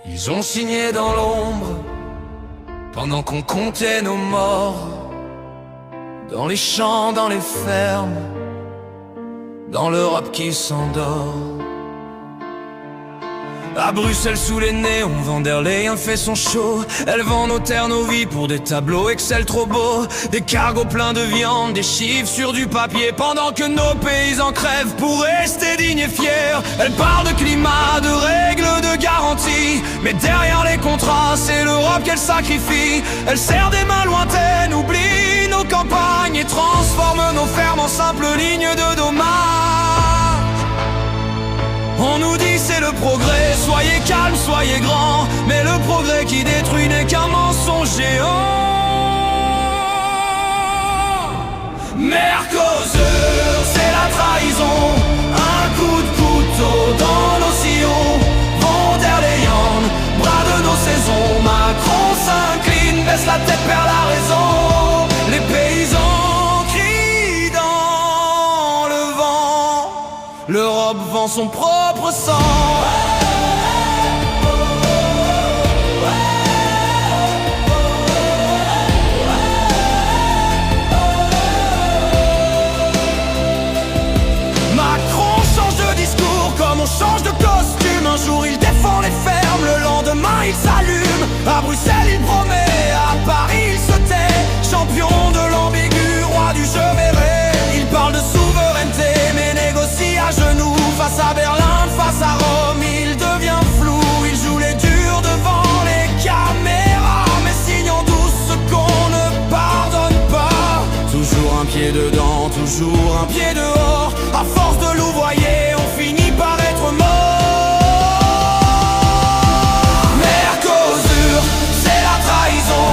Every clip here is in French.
Ils ont signé dans l'ombre pendant qu'on comptait nos morts. Dans les champs, dans les fermes, dans l'Europe qui s'endort. À Bruxelles sous les néons, Van der Leyen fait son show. Elle vend nos terres, nos vies pour des tableaux Excel trop beaux. Des cargos pleins de viande, des chiffres sur du papier. Pendant que nos paysans crèvent pour rester dignes et fiers. Elle parle de climat, de règles, de garanties. Mais derrière les contrats, c'est l'Europe qu'elle sacrifie. Elle serre des mains lointaines, oublie nos campagnes et transforme nos fermes en simples lignes de dommage. On nous dit c'est le progrès, soyez calme, soyez grand. Mais le progrès qui détruit n'est qu'un mensonge géant. Mercosur, c'est la trahison. Un coup de couteau dans nos sillons. Van der Leyen, bras de nos saisons. Macron s'incline, baisse la tête, perd la raison. Les paysans crient dans le vent. L'Europe vend son propre sang. Macron change de discours comme on change de costume. Un jour il défend les fermes, le lendemain il s'allume. À Bruxelles il promet, à Paris il se tait. Champion de l'ambigu, roi du je verrai. Il parle de souveraineté mais négocie à genoux. Face à Berlin, face à Rome, il devient flou. Il joue les durs devant les caméras, mais signons tous ce qu'on ne pardonne pas. Toujours un pied dedans, toujours un pied dehors. À force de louvoyer, on finit par être mort. Mercosur, c'est la trahison.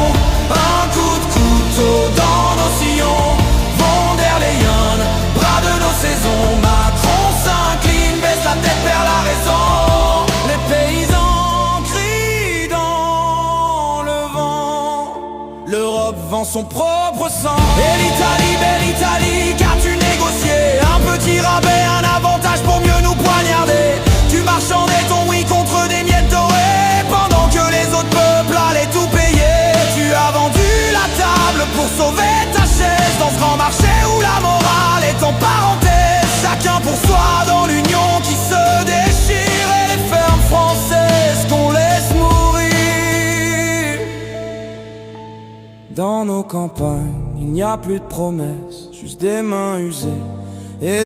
Un coup de couteau dans nos sillons. Van der Leyen, bras de nos saisons. Macron s'incline, baisse la tête, perd la raison. Les paysans crient dans le vent. L'Europe vend son propre sang. Et l'Italie, belle Italie, qu'as-tu négocié? Un petit rabais, un avantage pour mieux nous poignarder. Tu marchandais ton oui contre des miettes dorées, pendant que les autres peuples allaient tout payer. Tu as vendu la table pour sauver ta chaise, dans ce grand marché où la morale est en parenthèse. Chacun pour soi dans l'union qui se déchire. Et les fermes françaises qu'on laisse mourir. Dans nos campagnes, il n'y a plus de promesses, juste des mains usées et